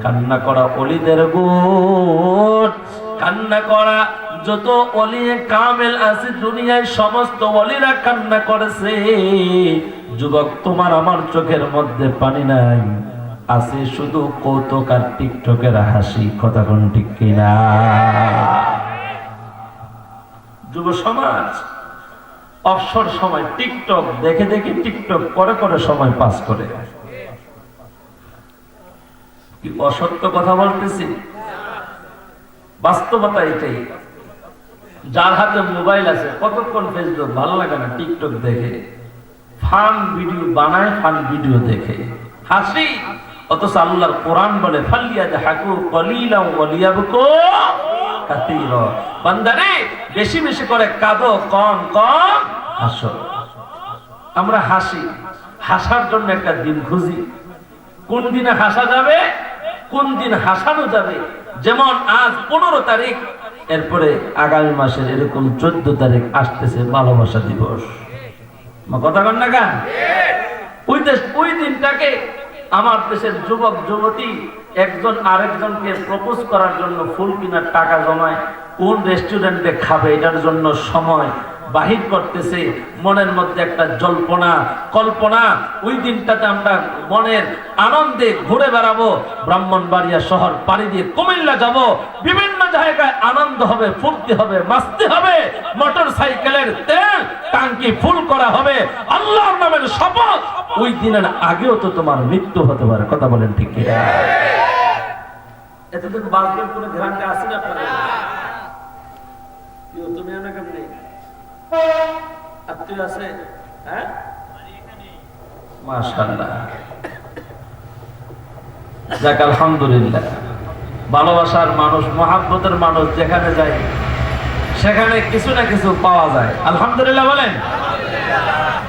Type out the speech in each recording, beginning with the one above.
কান্না করা ওলিদের গুণ, কান্না করা যত ওলি কামেল আছে দুনিয়ায় সমস্ত ওলিরা কান্না করেছে। যুবক, তোমার আমার চোখের মধ্যে পানি নাই, আছে শুধু কৌতুক আর টিকটকের হাসি। কথা কোন ঠিক কিনা? যুব সমাজ অবসর সময় টিকটক দেখে দেখে, টিকটক করে করে সময় পাস করে। কি অসত্য কথা বলতেছি? বাস্তবতা এটাই। যার হাতে মোবাইল আছে কতক্ষণ ফেসবুক, ভালো লাগে না, টিকটক দেখে, ফান ভিডিও বানায়, ফান ভিডিও দেখে হাসি। অথচ আল্লাহর কোরআন বলে ফালিয়াদহাকু কলিলাও ওয়ালিয়াবকু কাসীরা। বান্দারে বেশি বেশি করে কাঁদো, কম কম হাসো। আমরা হাসি, হাসার জন্য একটা দিন খুঁজি। কোন দিনে হাসা যাবে, কোন দিন হাসানো যাবে। যেমন আজ 15 তারিখ, এরপরে আগামী মাসের এরকম 14 তারিখ আসতেছে ভালোবাসা দিবস। কথা কন না গান? ওই দিনটাকে আমার দেশের যুবক যুবতী একজন আরেকজনকে প্রপোজ করার জন্য ফুল কেনার টাকা জমায়, কোন রেস্টুরেন্টে খাবে এটার জন্য সময় বাহির করতেছে। মনের মধ্যে একটা জল্পনা, কল্পনা। ওই দিনটাতে আমরা মনের আনন্দে ঘুরে বেড়াবো, ব্রাহ্মণবাড়িয়া শহর পাড়ি দিয়ে কুমিল্লা যাব, বিভিন্ন জায়গায় আনন্দ হবে, ফুর্তি হবে, মাস্তি হবে, মোটর সাইকেলের তেল টাঙ্কি ফুল করা হবে। আল্লাহর নামের শপথ, ওই দিনের আগেও তো তোমার মৃত্যু হতে পারে। কথা বলেন ঠিক কি? এতদিন বাসবেন কোনো গ্রান্টে আসেন আপনারা? তুমি না কেমনি আত্মীয় আছে? হ্যাঁ, মাশাআল্লাহ, যাক আলহামদুলিল্লাহ। ভালোবাসার মানুষ, মহাব্বতের মানুষ যেখানে যায় সেখানে কিছু না কিছু পাওয়া যায়। আলহামদুলিল্লাহ বলেন।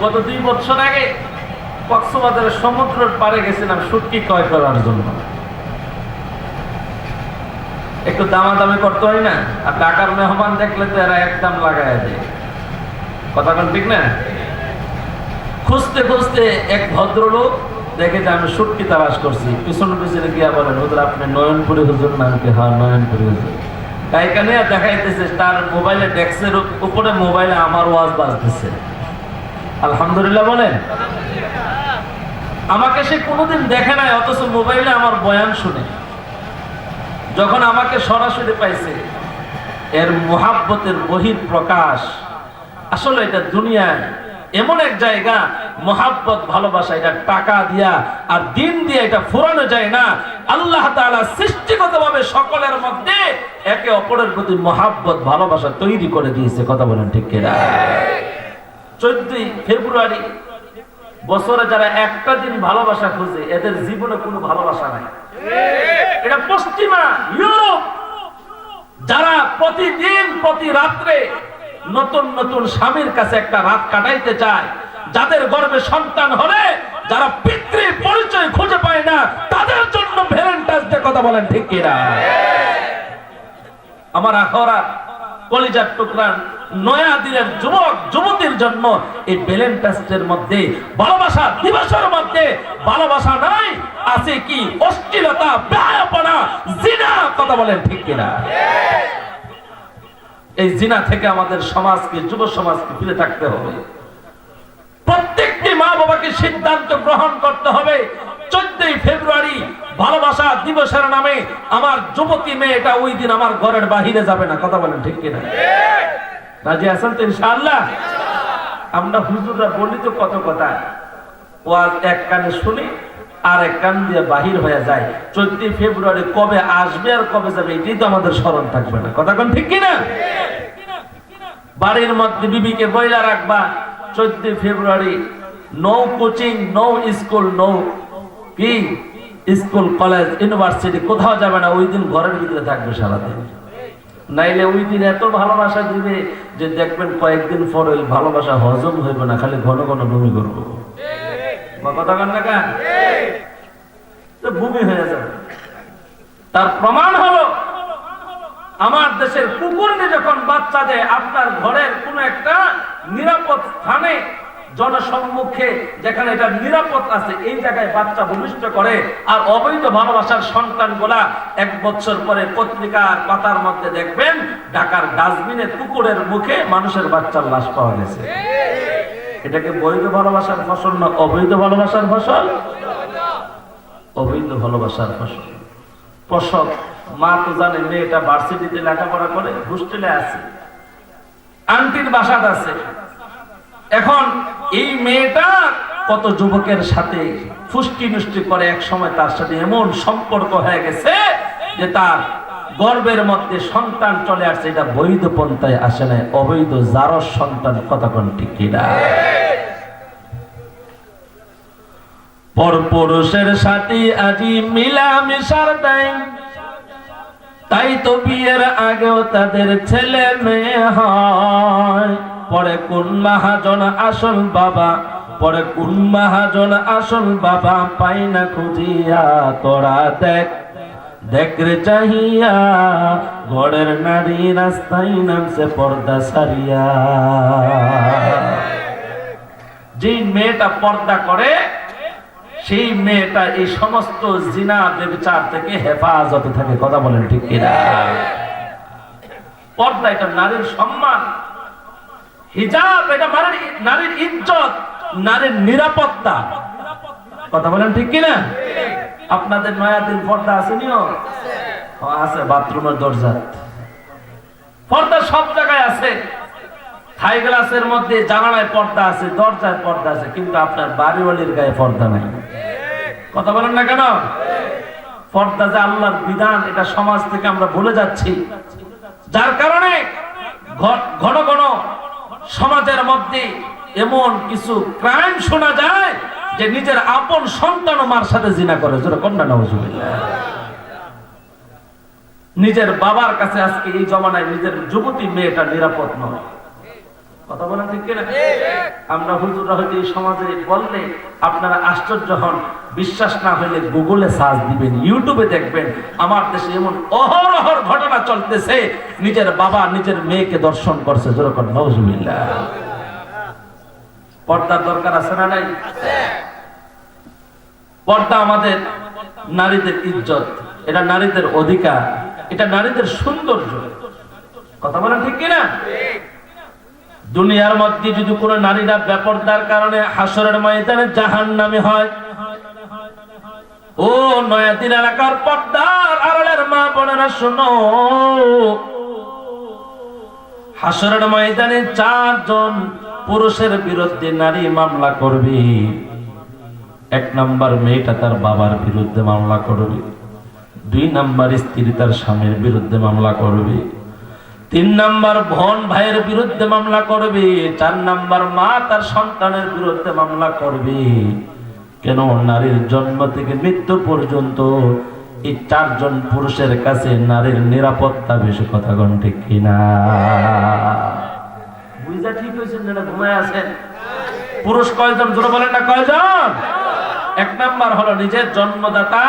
গত 2 বছর আগে কক্সবাজারের সমুদ্রের পাড়ে গেছিলাম শুটকি ক্রয় করার জন্য। একটু দামাদামি করতে হয় না? আর টাকার মেহমান দেখলে তো এরা একদম লাগায় দেয়। কথা কোন ঠিক না? খুঁজতে খুঁজতে এক ভদ্রলোক দেখে যে আমি শুটকি তালাশ করছি, পিছনে পিছনে গিয়া বলেন, হুজুর আপনি নয়নপুরি হুজুর নামকে? হ্যাঁ, নয়নপুরি হুজুর। এখানে দেখাইতেছে তার মোবাইলে, ডেস্কের উপরে মোবাইলে আমার ওয়াজ বাজতেছে। আলহামদুলিল্লাহ বলেন। আমাকে সে কোনোদিন দেখে নাই, অথচ মোবাইলে আমার বয়ান শুনে যখন আমাকে সরাসরি পাইছে, এর মুহাব্বতের বহির প্রকাশ। আসলে এটা দুনিয়ায় এমন এক জায়গা, মুহাব্বত ভালোবাসা এটা টাকা দিয়া আর দিন দিয়ে এটা ফুরানো যায় না। আল্লাহ তাআলা সৃষ্টিগতভাবে সকলের মধ্যে একে অপরের প্রতি মুহাব্বত ভালোবাসা তৈরি করে দিয়েছে। কথা বলেন ঠিক কিনা? 14 ফেব্রুয়ারি বছরে যারা একটা দিন ভালোবাসা খুঁজে, এদের জীবনে কোনো ভালোবাসা নাই। এটা পশ্চিমা ইউরোপ, যারা প্রতিদিন প্রতি রাত্রে নতুন নতুন স্বামীর কাছে একটা রাত কাটাইতে চায়, যাদের গর্ভে সন্তান হলে যারা পিতৃ পরিচয় খুঁজে পায় না, তাদের জন্য ভ্যালেন্টাইন্স ডে। কথা বলেন ঠিক কিনা? আমার আখরা কলিজার টুকরা নয়া দিনের যুবক যুবতীর জন্য এই ভ্যালেন্টাইন্স ডের মধ্যে, ভালোবাসা দিবসের মধ্যে ভালোবাসা নাই, আছে কি? অশ্লীলতা, বেহায়াপনা, জিনা। কথা বলেন ঠিক কিনা? এই জিনা থেকে আমাদের সমাজকে, যুব সমাজকে ফিরে থাকতে হবে। প্রত্যেকটি মা বাবাকে সিদ্ধান্ত গ্রহণ করতে হবে 14 ফেব্রুয়ারি ভালোবাসা দিবসের নামে আমার যুবতী মেয়েটা ওই দিন আমার ঘরের বাহিরে যাবে না। কথা বলেন ঠিক কিনা? রাজি আছেন তো ইনশাআল্লাহ? আমরা হুজুররা বলি তো কত কথা, ওয়াজ এক কানে শুনি আর এক কান দিয়ে বাহির হয়ে যায়। 14 ফেব্রুয়ারি কবে আসবে আর কবে যাবে এটাই তো আমাদের স্মরণ থাকবে না। কথা কোন ঠিক কিনা? বাড়ির মধ্যে বিবিকে বইলা রাখবা 14 February no coaching, no school, no কি স্কুল, কলেজ, ইউনিভার্সিটি, কোথাও যাবে না। ওই দিন ঘরের ভিতরে থাকবে সারাদিন। নাইলে ওই দিন এত ভালোবাসা দিবে যে দেখবেন কয়েকদিন পর ওই ভালোবাসা হজম হইবে না, খালি ঘন ঘন বমি করবো। কথা কন না কেন? বমি হয়ে যাবে। তার প্রমাণ হলো আমার দেশের কুকুর যখন বাচ্চা দেয়, আপনার ঘরের কোন একটা নিরাপদ স্থানে জনসম্মুখে যেখানে এটা নিরাপদ আছে এই জায়গায় বাচ্চা ভূমিষ্ঠ করে, আর অবৈধ ভালোবাসার সন্তানগুলা 1 বছর পরে পত্রিকার পাতার মধ্যে দেখবেন ঢাকার ডাস্টবিনে কুকুরের মুখে মানুষের বাচ্চার লাশ পাওয়া গেছে। এটাকে বৈধ ভালোবাসার ফসল না অবৈধ ভালোবাসার ফসল? অবৈধ ভালোবাসার ফসল। প্রসব মা তো জানে মেয়েটা ভার্সিটিতে লেখাপড়া করে, হোস্টেলে আছে, আন্টির বাসাত আছে। এখন এই মেয়েটা কত যুবকের সাথে ফুষ্টি নুষ্টি করে, এক সময় তার সাথে এমন সম্পর্ক হয়ে গেছে যে তার গর্ভের মধ্যে সন্তান চলে আসছে। এটা বৈধ পন্থায় আসে নাই, অবৈধ জারস সন্তান। কথা কোন ঠিক কিনা? পরপুরুষের সাথে আজি মিলামিশার টাইম, তাই তো বিয়ের আগেও তাদের ছেলে মেয়ে হয়। পরে কোন মহাজন আসল বাবা, পরে কোন মহাজন আসল বাবা, পাই না খুঁজিয়া তোরা দেখ দেখ রে চাহিয়া, ঘরের নারী রাস্তায় নামছে পর্দা সারিয়া। যে মেয়েটা পর্দা করে সেই মেয়েটা এই সমস্ত জিনা ব্যভিচার থেকে হেফাজতে থাকে। কথা বলেন ঠিক কিনা? পর্দা এটা নারীর সম্মান, হিজাব এটা নারীর ইজ্জত, নারীর নিরাপত্তা। কথা বলেন ঠিক কিনা? আপনাদের নয়াদিন পর্দা আছে নিও? আছে, বাথরুমের দরজা পর্দা সব জায়গায় আছে, থাই গ্লাসের মধ্যে জানালায় পর্দা আছে, দরজায় পর্দা আছে, কিন্তু আপনার বাড়িওয়ালির গায়ে পর্দা নাই। কথা বলেন না কেন? পর্দা যে আল্লাহর বিধান, এটা সমাজ থেকে আমরা ভুলে যাচ্ছি, যার কারণে ঘন ঘন সমাজের মধ্যে এমন কিছু ক্রাইম শোনা যায় যে নিজের আপন সন্তান মার সাথে জিনা করে। কন্যা নাউজুবিল্লাহ। নিজের বাবার কাছে আজকে এই জমানায় নিজের যুবতী মেয়েটা নিরাপদ নয়। কথা বলেন ঠিক কিনা? আমরা হুজুররা হয়তো এই সমাজে বললে আপনারা আশ্চর্য হন, বিশ্বাস না হলে গুগলে সার্চ দিবেন, ইউটিউবে দেখবেন। আমার দেশে এমন অহরহর ঘটনা চলতেছে, নিজের বাবা নিজের মেয়েকে দর্শন করছে। যেরকম নাউজুবিল্লাহ। পর্দার দরকার আছে না নাই? পর্দা আমাদের নারীদের ইজ্জত, এটা নারীদের অধিকার, এটা নারীদের সৌন্দর্য। কথা বলেন ঠিক কিনা? দুনিয়ার মধ্যে যদি কোনো নারীরা বেপরদার কারণে হাসরের ময়দানে জাহান্নামী হয়, ও নয়াদিন এলাকার পর্দার আড়ালের মা বোনেরা শোনো, হাসরের ময়দানে 4 জন পুরুষের বিরুদ্ধে নারী মামলা করবে। 1 নাম্বার মেয়েটা তার বাবার বিরুদ্ধে মামলা করবে, 2 নাম্বার স্ত্রী তার স্বামীর বিরুদ্ধে মামলা করবে, 3 নাম্বার বোন ভাইয়ের বিরুদ্ধে মামলা করবে, 4 নাম্বার মা তার সন্তানের বিরুদ্ধে মামলা করবে। কেন? নারীর জন্ম থেকে মৃত্যু পর্যন্ত এই 4 জন পুরুষের কাছে নারীর নিরাপত্তা বেশি। কথা কোন ঠিক কিনা? বুঝা ঠিক হয়েছেন না? ঘুমায় আছেন? পুরুষ কয়জন? জোরে বলেন না, কয়জন? 1 নাম্বার হলো নিজের জন্মদাতা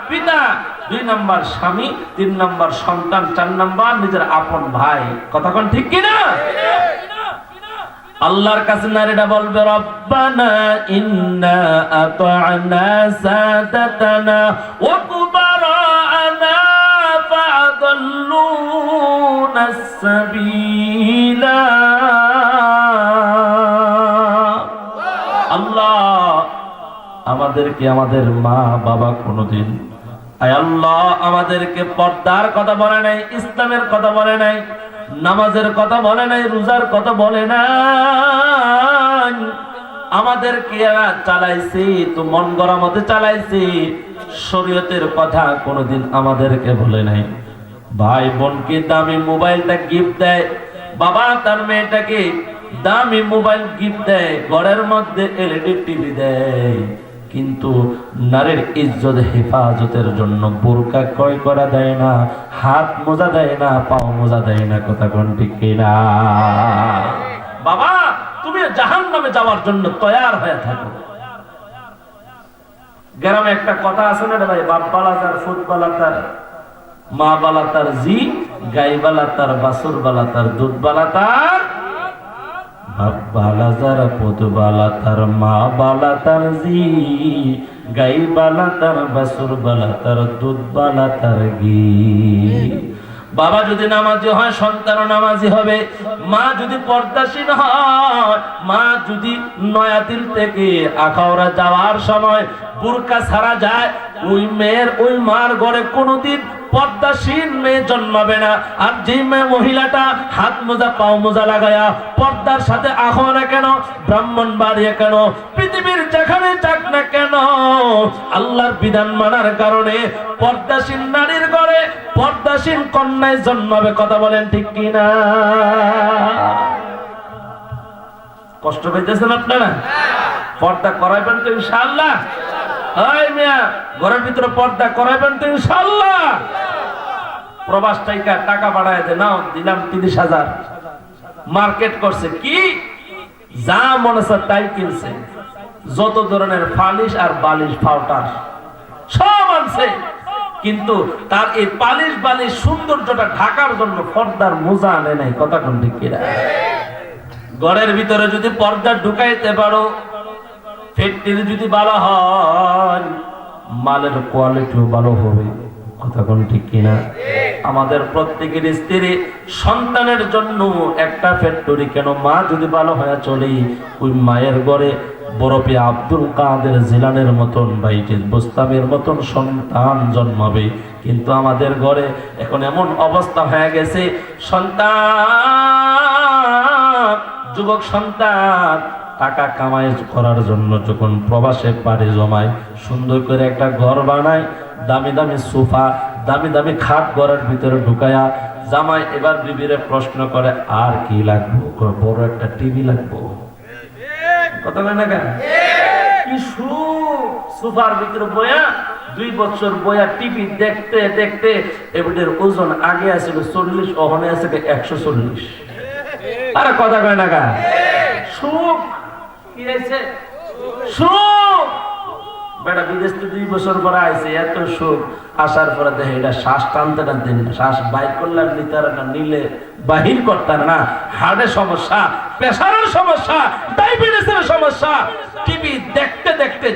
পিতা, 2 নাম্বার স্বামী, 3 নাম্বার সন্তান, 4 নাম্বার নিজের আপন ভাই। কথা কোন ঠিক কিনা? আল্লাহর কাছে নারীরা বলবে, রব্বানা ইন্না আতা'না সাদাতানা ওয়া কুবারা'না ফা'আদাল্লুনা আস-সাবিলা। আল্লাহ আমাদেরকে আমাদের মা বাবা কোনদিন, আয় আল্লাহ আমাদেরকে পর্দার কথা বলে নাই, ইসলামের কথা বলে নাই, নামাজের কথা বলে নাই, রোজার কথা বলে নাই। আমাদেরকে চালাইছে তো মন গড়া মতে চালাইছে, শরীয়তের কথা কোনদিন আমাদেরকে বলে নাই। ভাই বোনকে দামি মোবাইলটা গিফট দেয়, বাবা তার মেয়েটাকে দামি মোবাইল গিফট দেয়, ঘরের মধ্যে এলইডি টিভি দেয়, কিন্তু নারীর ইজ্জত হেফাজতের জন্য বোরকা ক্রয় করা দেয় না, হাত মোজা দেয় না, পাও মোজা দেয় না। কথা কোন ঠিক কিনা? বাবা তুমি জাহান্নামে যাওয়ার জন্য তৈয়ার হয়ে থাকো। গ্রামে একটা কথা আছে না রে ভাই, বাপ বালা তার, ফুট বালা তার, মা বালা তার জি, গাই বালা তার, বাছুর বালা তার, দুধ বালা তার বালা যারা পুত বালা তার মা বালা তার জি, গাই বালা তার বাছুর বালা তার দুধ বালা তার ঘি। বাবা যদি নামাজি হয় সন্তানও নামাজি হবে। মা যদি পর্দাসীন হয়, মা যদি নয়াদিল থেকে আখাউড়া যাওয়ার সময় বুরকা ছাড়া যায়, ওই মেয়ের ওই মার ঘরে কোনোদিন পর্দাসীন মেয়ে জন্মাবে না। আর যে মেয়ে মহিলাটা হাত মোজা পাও মোজা লাগায়া পর্দার সাথে আহো না কেন, ব্রাহ্মণ বাড়িয়ে কেন, পৃথিবীর যেখানে যাক না কেন, আল্লাহর বিধান মানার কারণে পর্দাসীন নারীর ঘরে পর্দাসীন কন্যায় জন্মাবে। কথা বলেন ঠিক কিনা? কষ্ট পাইতেছেন আপনারা? পর্দা করাইবেন তো ইনশাআল্লাহ? এই মিয়া, ঘরের ভিতরে পর্দা করাইবেন তো ইনশাআল্লাহ? প্রবাস টাইকা টাকা বাড়ায় দে, নাও দিলাম 30,000। মার্কেট করছে কি, যা মনে হয় তাই কিনছে, যত ধরনের ফালিশ আর বালিশ পাউডার সব আনছে, কিন্তু তার এই পালিশ বালিশ সৌন্দর্যটা ঢাকার জন্য পর্দার মোজা আনে নাই। কথা কোন ঠিক কিনা? ঘরের ভিতরে যদি পর্দা ঢুকাইতে পারো, ফ্যাক্টরি যদি ভালো হয়, মালের কোয়ালিটিও ভালো হবে। কথা কোন ঠিক কিনা? আমাদের প্রত্যেকের স্ত্রী সন্তানের জন্য একটা ফ্যাক্টরি কেন, মা যদি ভালো হয়ে চলে, ওই মায়ের ঘরে বরফে আব্দুল কাদের জিলানের মতন, বাইজিদ বুস্তামের মতন সন্তান জন্মাবে। কিন্তু আমাদের ঘরে এখন এমন অবস্থা হয়ে গেছে, সন্তান, যুবক সন্তান টাকা কামাই করার জন্য যখন প্রবাসে পাড়ি জমায়, সুন্দর করে একটা ঘর বানায়, দামি দামি সোফা, দামি দামি খাট ঘরের ভিতরে ঢুকায়া, জামাই এবার বিবিরে প্রশ্ন করে আর কি লাগবো, বড় একটা টিভি লাগবো। কথা বলে না কেন? কি সোফার ভিতরে বয়া 2 বছর বয়া টিভি দেখতে দেখতে এবারের ওজন আগে আছিল 40, ওখানে আছে 140। আরে কথা কয় না কেন? সুখ কি আছে? সুখ। বেটা বিদেশ থেকে 2 বছর পরে আইছে, এত সুখ আসার পরে দেখে এটা শ্বাস টানতে টানতে, শ্বাস বাইর করলে নিতে না, নিলে বাহির করতে না, হার্টের সমস্যা, প্রেসারের সমস্যা, ডায়াবেটিসের সমস্যা, টিভি দেখতে দেখতে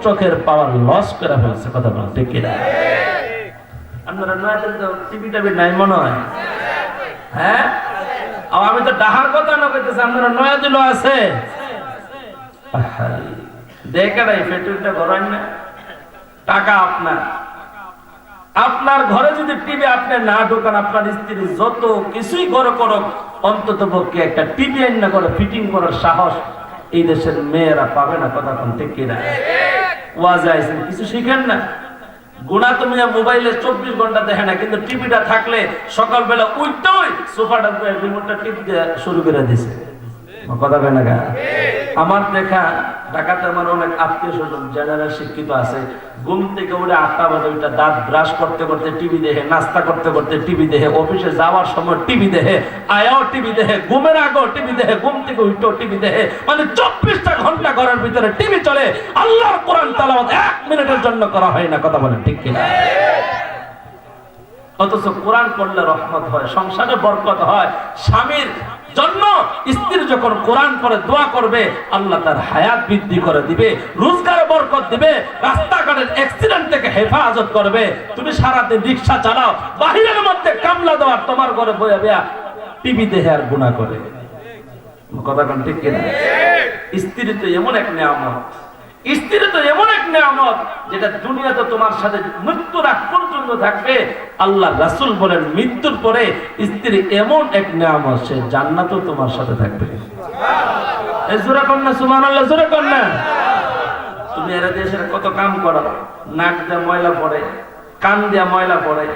চোখের পাওয়ার লস করে ফেলছে। কথা বল ঠিক কিনা? আপনারা নয় তো টিভি টাবি নাই মনে হয়? হ্যাঁ, আমি তো ডাহার কথা না কইতেছি, আপনারা নয়া দিল আছে দেখাই ফ্যাক্টরিটা করেন না, টাকা আপনার। আপনার ঘরে যদি টিভি আপনি না ঢোকান, আপনার স্ত্রী যত কিছুই ঘরে করুক, অন্তত পক্ষে একটা টিভি না করে ফিটিং করার সাহস এই দেশের মেয়েরা পাবে না। কথা কোন ঠিক কিনা? ওয়াজে আইছেন, কিছু শিখেন না। গুণা তুমি মোবাইলে 24 ঘন্টা দেখে না, কিন্তু টিভিটা থাকলে সকালবেলা উঠতেই সোফাটা রিমোটটা টিপ দিয়ে শুরু করে দিছে। কথা কয় না কেন? আমার দেখা ঢাকাতে আমার অনেক আত্মীয় স্বজন যারা শিক্ষিত আছে, ঘুম থেকে উঠে 8টা বাজে ওইটা দাঁত ব্রাশ করতে করতে টিভি দেখে, নাস্তা করতে করতে টিভি দেখে, অফিসে যাওয়ার সময় টিভি দেখে, আয়াও টিভি দেখে, ঘুমের আগেও টিভি দেখে, ঘুম থেকে উঠেও টিভি দেখে, মানে 24টা ঘন্টা ঘরের ভিতরে টিভি চলে। আল্লাহর কোরআন তেলাওয়াত 1 মিনিটের জন্য করা হয় না। কথা বলেন ঠিক কিনা? অথচ কোরআন পড়লে রহমত হয়, সংসারে বরকত হয়। স্বামীর জন্য স্ত্রী যখন কোরআন পড়ে দোয়া করবে, আল্লাহ তার হায়াত বৃদ্ধি করে দিবে, রোজগারে বরকত দিবে, রাস্তাঘাটের অ্যাক্সিডেন্ট থেকে হেফাজত করবে। তুমি সারাদিন রিক্সা চালাও, বাহিরের মধ্যে কামলা দেওয়ার, তোমার ঘরে বইয়া বেয়া টিভি দেখে আর গুনাহ করে। কথা কোন ঠিক কিনা? স্ত্রী তো এমন এক নিয়ামত, স্ত্রী তো এমন এক নিয়ামত যেটা দুনিয়াতে তোমার সাথে মৃত্যুর আগ পর্যন্ত থাকবে। আল্লাহ রাসূল বলেন, মৃত্যুর পরে স্ত্রী এমন এক নিয়ামত, সে জান্নাতেও তোমার সাথে থাকবে। এই জোরে কন্যা সুবহানাল্লাহ, জোরে কন্যা। তুমি এর দেশের কত কাম করো, নাক দিয়ে ময়লা পড়ে, কান দিয়ে ময়লা পড়ে,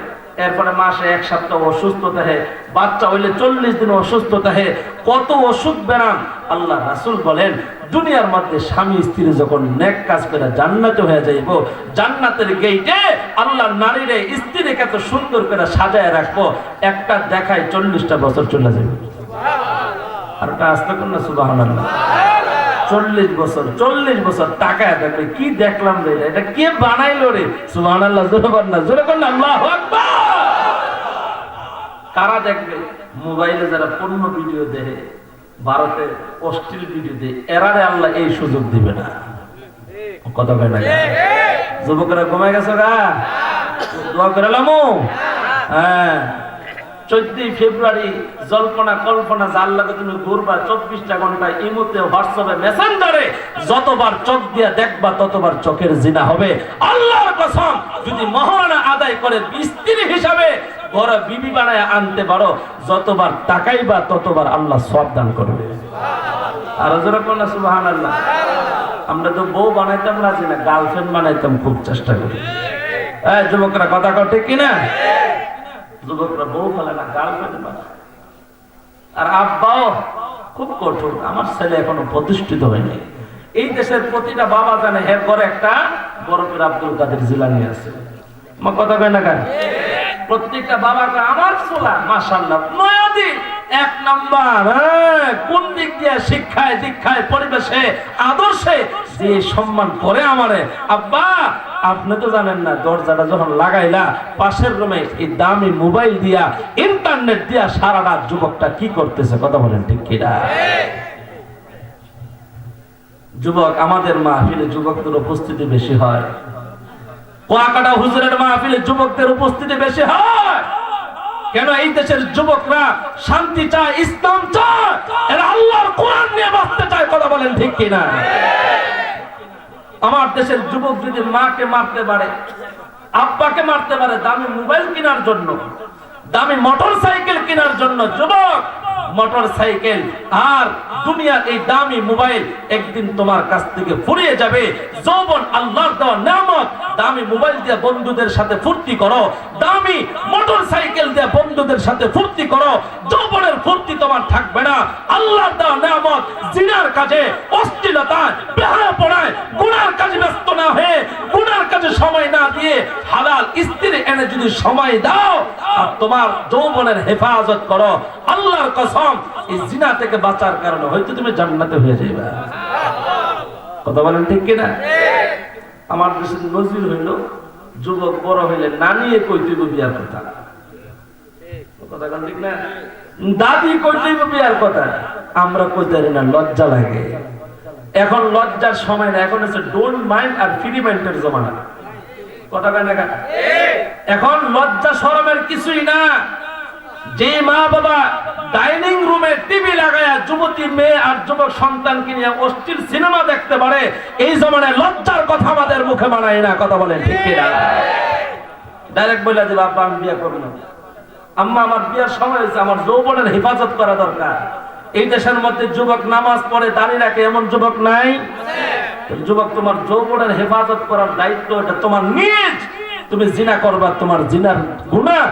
এরপরে মাসে 1 সপ্তাহ অসুস্থ থাকে, বাচ্চা হইলে 40 দিন অসুস্থ থাকে, কত অসুখ বেরাম। আল্লাহ রাসূল বলেন, দুনিয়ার মধ্যে স্বামী স্ত্রী যখন নেক কাজ করে জান্নাতে হয়ে যাইব, জান্নাতের গেইটে আল্লাহ নারীরে স্ত্রীকে এত সুন্দর করে সাজায় রাখবো, একটা দেখায় 40টা বছর চলে যাবে। আর ওটা আসতে কোন না সুবহানাল্লাহ। 40 বছর টাকায় দেখবে, কি দেখলাম রে, এটা কে বানাইলো রে? সুবহানাল্লাহ, জোরে বল না, জোরে বল না, আল্লাহু আকবার। কারা দেখবে? মোবাইলে যারা পূর্ণ ভিডিও দেখে, ভারতে অশ্লীল ভিডিও দিয়ে এরারে আল্লাহ এই সুযোগ দিবে না। কথা কয় না? যুবকরা ঘুমায় গেছে গা, দোয়া করে লামু। হ্যাঁ, 14 ফেব্রুয়ারি জল্পনা কল্পনা যার লাগে তুমি ঘুরবা 24টা ঘন্টায় ইমোতে হোয়াটসঅ্যাপে মেসেঞ্জারে যতবার চোখ দিয়ে দেখবা ততবার চোখের জিনা হবে। আল্লাহর কসম, যদি মহারণা আদায় করে স্ত্রী হিসাবে ঘরে বিবি বানায় আনতে পারো, যতবার তাকাইবা ততবার আল্লাহ সওয়াব দান করবে। আর যারা কোন সুবহানাল্লাহ। আমরা তো বউ বানাইতাম রাজি না, গার্লফ্রেন্ড বানাইতাম খুব চেষ্টা করি। এই যুবকরা কথা কও ঠিক কিনা? যুবকরা বউ ফেলে না, গার্লফ্রেন্ড বানায়। আর আব্বাও খুব কঠোর, আমার ছেলে এখনো প্রতিষ্ঠিত হয়নি। এই দেশের প্রতিটা বাবা জানে এর ঘরে একটা বরফের আব্দুল কাদের জিলানী আছে। আমার কথা কয় না কেন? প্রত্যেকটা বাবাকে আমার ছোলা মাশাআল্লাহ নয়াদি এক নাম্বার। কোন দিক দিয়ে শিক্ষায় দীক্ষায় পরিবেশে আদর্শে যে সম্মান করে আমারে। আব্বা আপনি তো জানেন না, দরজাটা যখন লাগাইলা পাশের রুমে এই দামি মোবাইল দিয়া ইন্টারনেট দিয়া সারা রাত যুবকটা কি করতেছে? কথা বলেন ঠিক কিনা? যুবক আমাদের মাহফিলে যুবকদের উপস্থিতি বেশি হয়, কুয়াকাটা হুজুরের মাহফিলে যুবকদের উপস্থিতি বেশি হয়। কেন? এই দেশের যুবকরা শান্তি চায়, ইসলাম চায়, এরা আল্লাহর কোরআন নিয়ে বাঁচতে চায়। কথা বলেন ঠিক কিনা? আমার দেশের যুবক যদি মাকে মারতে পারে, আব্বাকে মারতে পারে দামি মোবাইল কেনার জন্য, দামি মোটর সাইকেল কেনার জন্য, যুবক মোটর সাইকেল আর দুনিয়ার এই দামি মোবাইল একদিন তোমার কাছ থেকে ফুরিয়ে যাবে। যৌবন আল্লাহর দেওয়া নিয়ামত, দামি মোবাইল দিয়ে বন্ধুদের সাথে ফুর্তি করো, দামি মোটর সাইকেল দিয়ে বন্ধুদের সাথে ফুর্তি করো, যৌবনের ফুর্তি তোমার থাকবে না। আল্লাহর দেওয়া নিয়ামত জিনার কাজে, অশ্লীলতায়, বেহায়াপনায়, গুনার কাজে ব্যস্ত না হয়ে, গুনার কাজে সময় না দিয়ে হালাল স্ত্রী এনে যদি সময় দাও আর তোমার যৌবনের হেফাজত করো, আল্লাহর কসম এই জিনা থেকে বাঁচার কারণে হয়তো তুমি জান্নাতে হয়ে যাবে। কথা বলেন ঠিক কিনা? আমার দেশে নজির হইল, যুবক বড় হইলে না নিয়ে কইতেইব বিয়ার কথা। কথা বলেন ঠিক না? দাদি কইতেইব বিয়ার কথা, আমরা কইতারি না, লজ্জা লাগে। এখন লজ্জার সময় না, এখন হচ্ছে ডোন্ট মাইন্ড আর ফ্রি মাইন্ডের জমানা। কথা বলেন না? এখন লজ্জা শরমের কিছুই না। যে মা বাবা ডাইনিং রুমে টিভি লাগায়া যুবতী মেয়ে আর যুবক সন্তানকে নিয়ে অশ্লীল সিনেমা দেখতে পারে, এই জমানায় লজ্জার কথা আমাদের মুখে মানায় না। কথা বলেন ঠিক কিনা? ডাইরেক্ট বলে দিবা আব্বা আমি বিয়ে করব না, আম্মা আমার বিয়ের সময় হয়েছে, আমার যৌবনের হেফাজত করা দরকার। এই দেশের মধ্যে যুবক নামাজ পড়ে দাঁড়িয়ে রাখে এমন যুবক নাই? যুবক তোমার যৌবনের হেফাজত করার দায়িত্ব এটা তোমার নিজ। তুমি জিনা করবা, তোমার জিনার গুনাহ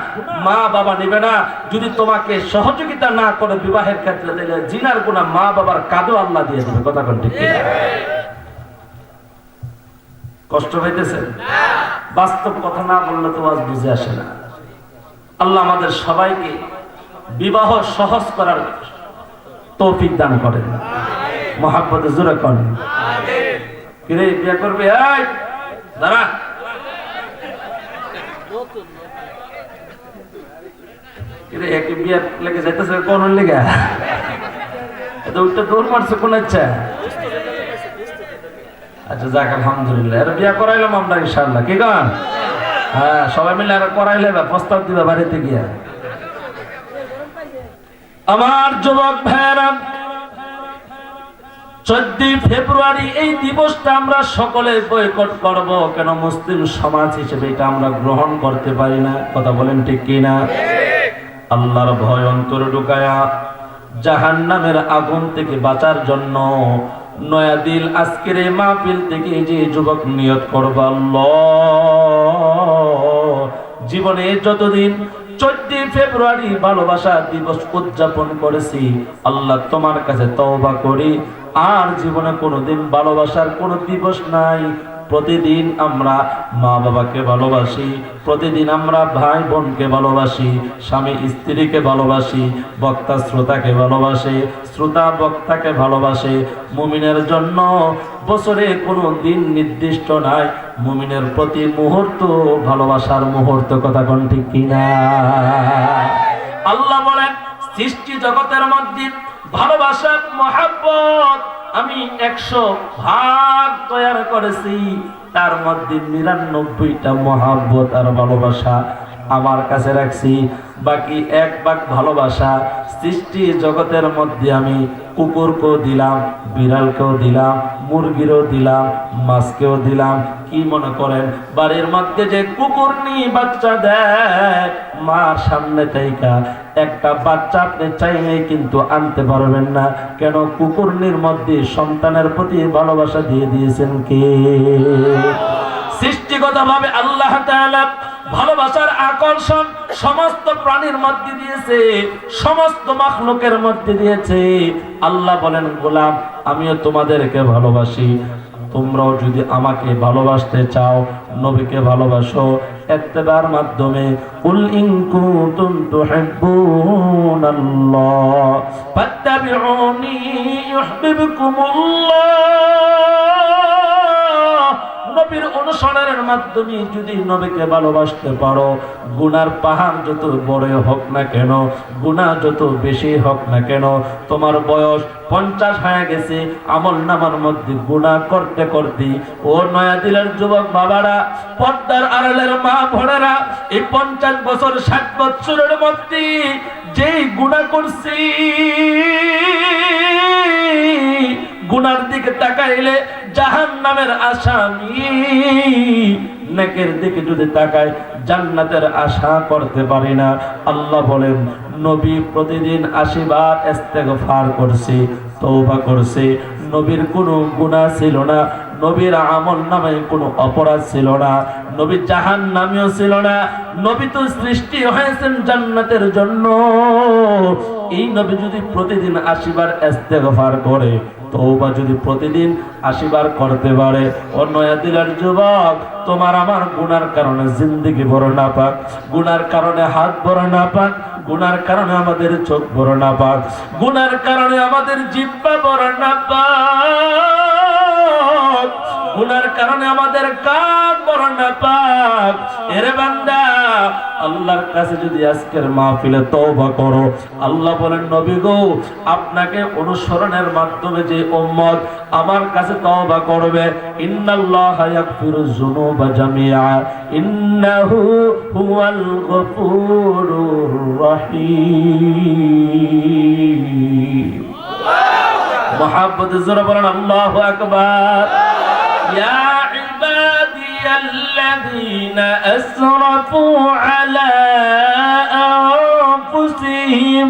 মা বাবা নেবে না। যদি তোমাকে সহযোগিতা না করে বিবাহের ক্ষেত্রে, দিলে জিনার গুনাহ মা বাবার কাঁধে আল্লাহ দিয়ে দেবে। কথা কোন ঠিক কিনা? কষ্ট হইতেছে? বাস্তব কথা না বললে তো আজ বুঝে আসে না। আল্লাহ আমাদের সবাইকে বিবাহ সহজ করার তৌফিক দান করেন। মহাব্বতে জোরে করেন। কিরে বিয়ে করবে? এই দাঁড়া, কিরে একে বিয়ে লেগে যাইতেছে কোন লেগে? দৌড় মারছে কোন ইচ্ছা? আচ্ছা যাক আলহামদুলিল্লাহ, এর বিয়ে করাইলাম আমরা ইনশাআল্লাহ। কি গান? হ্যাঁ সবাই মিলে আর করাইলে প্রস্তাব দিবা বাড়িতে গিয়া। আমার যুবক ভাইরা, 14 ফেব্রুয়ারি এই দিবসটা আমরা সকলে বয়কট করব। কেন? মুসলিম সমাজ হিসেবে এটা আমরা গ্রহণ করতে পারি না। কথা বলেন ঠিক কিনা? আল্লাহর ভয় অন্তরে ঢুকায়া জাহান্নামের আগুন থেকে বাঁচার জন্য নয়াদিল আজকের এই মাহফিল থেকে যে যুবক নিয়ত করবা, আল্লাহ জীবনে যতদিন 14 ফেব্রুয়ারি ভালোবাসা দিবস উদযাপন করেছি, আল্লাহ তোমার কাছে তওবা করি আর জীবনে কোনোদিন ভালোবাসার কোনো দিবস নাই। প্রতিদিন আমরা মা বাবাকে ভালোবাসি, প্রতিদিন আমরা ভাই বোনকে ভালোবাসি, স্বামী স্ত্রীকে ভালোবাসি, বক্তা শ্রোতাকে ভালোবাসে, শ্রোতা বক্তাকে ভালোবাসে। মুমিনের জন্য বছরে কোনো দিন নির্দিষ্ট নাই, মুমিনের প্রতি মুহূর্ত ভালোবাসার মুহূর্ত। কথা কোন ঠিক কিনা? আল্লাহ বলেন সৃষ্টি জগতের মধ্যে ভালোবাসা মহব্বত আমি 100 ভাগ তৈরি করেছি, তার মধ্যে 99টা মহব্বত আর ভালোবাসা আমার কাছে রাখছি। বাকি 1 ভাগ ভালোবাসা সৃষ্টি জগতের মধ্যে আমি কুকুরকেও দিলাম, বিড়ালকেও দিলাম, মুরগিরও দিলাম, মাছকেও দিলাম। কি মনে করেন বাড়ির মধ্যে যে কুকুর নিয়ে বাচ্চা দেয়, মার সামনে থেকে একটা বাচ্চা আপনি চাইলেই কিন্তু আনতে পারবেন না। কেন? কুকুরনির মধ্যে সন্তানের প্রতি ভালোবাসা দিয়ে দিয়েছেন কে? সৃষ্টিগতভাবে আল্লাহ তাআলা ভালোবাসার আকর্ষণ সমস্ত প্রাণীর মধ্যে দিয়েছে, সমস্ত মাখলুকের মধ্যে দিয়েছে। আল্লাহ বলেন, গোলাম আমিও তোমাদেরকে ভালোবাসি, তোমরাও যদি আমাকে ভালোবাসতে চাও নবীকে ভালোবাসো ইত্তেবার মাধ্যমে। কুল ইন কুনতুম তুহিব্বুনাল্লাহ ফাত্তাবিউনি ইউহিব্বুকুমুল্লাহ। নবীর অনুসরণের মাধ্যমে যদি নবীকে ভালোবাসতে পারো, গুনার পাহাড় যত বড় হোক না কেন, গুনাহ যত বেশি হোক না কেন, তোমার বয়স 50 হয়ে গেছে, আমল নামার মধ্যে গুনাহ করতে করতে, ও নয়াদিলের যুবক বাবারা, পর্দার আড়ালের মা বোনেরা, এই 50 বছর 60 বছরের মধ্যে যেই গুনাহ করছি, গুনার দিকে তাকাইলে জাহান্নামের আসামি, নেকের দিকে যদি তাকাই জান্নাতের আশা করতে পারি না। আল্লাহ বলেন, নবী প্রতিদিন 80 বার ইস্তেগফার করছে, তওবা করছে। নবীর কোনো গুনাহ ছিল না, নবীর আমল নামে কোনো অপরাধ ছিল না, নবী জাহান্নামীও ছিল না। নবী তো সৃষ্টি হয়েছেন জান্নাতের জন্য। এই নবী যদি প্রতিদিন 80 বার ইস্তেগফার করে, তওবা যদি প্রতিদিন 80 বার করতে পারে, ও নয়াদিলের যুবক, তোমার আমার গুনার কারণে জিন্দেগি বড় না পাক, গুনার কারণে হাত বড় না পাক, গুনার কারণে আমাদের চোখ বড় না পাক, গুনার কারণে আমাদের জিহ্বা বড় না পাক, গুনার কারণে আমাদের কান বড় না পাক। এরে বান্দা, আল্লাহর কাছে যদি আজকের মাহফিলে তওবা করো, আল্লাহ বলেন, নবী গো, আপনাকে অনুসরণের মাধ্যমে যে উম্মত আমার কাছে তওবা করবে, ইন্নাল্লাহা ইয়াগফিরুয যুনুবা জামিআ ইন্নাহু হুয়াল গফুরুর রহিম। মুহাব্বতে জোরে বলেন আল্লাহু আকবার। ইয়া الذين أسرفوا على أنفسهم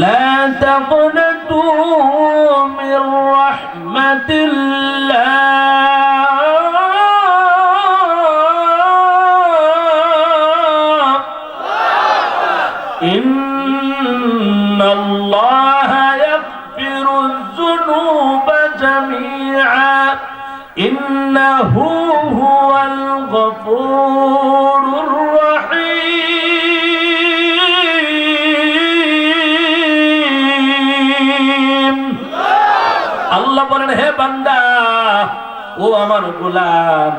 لا تقنطوا من رحمة الله إن الله يغفر الذنوب جميعا إنه هو الغفور الرحيم। আল্লাহ বলেন, হে বান্দা, ও আমার গোলাম,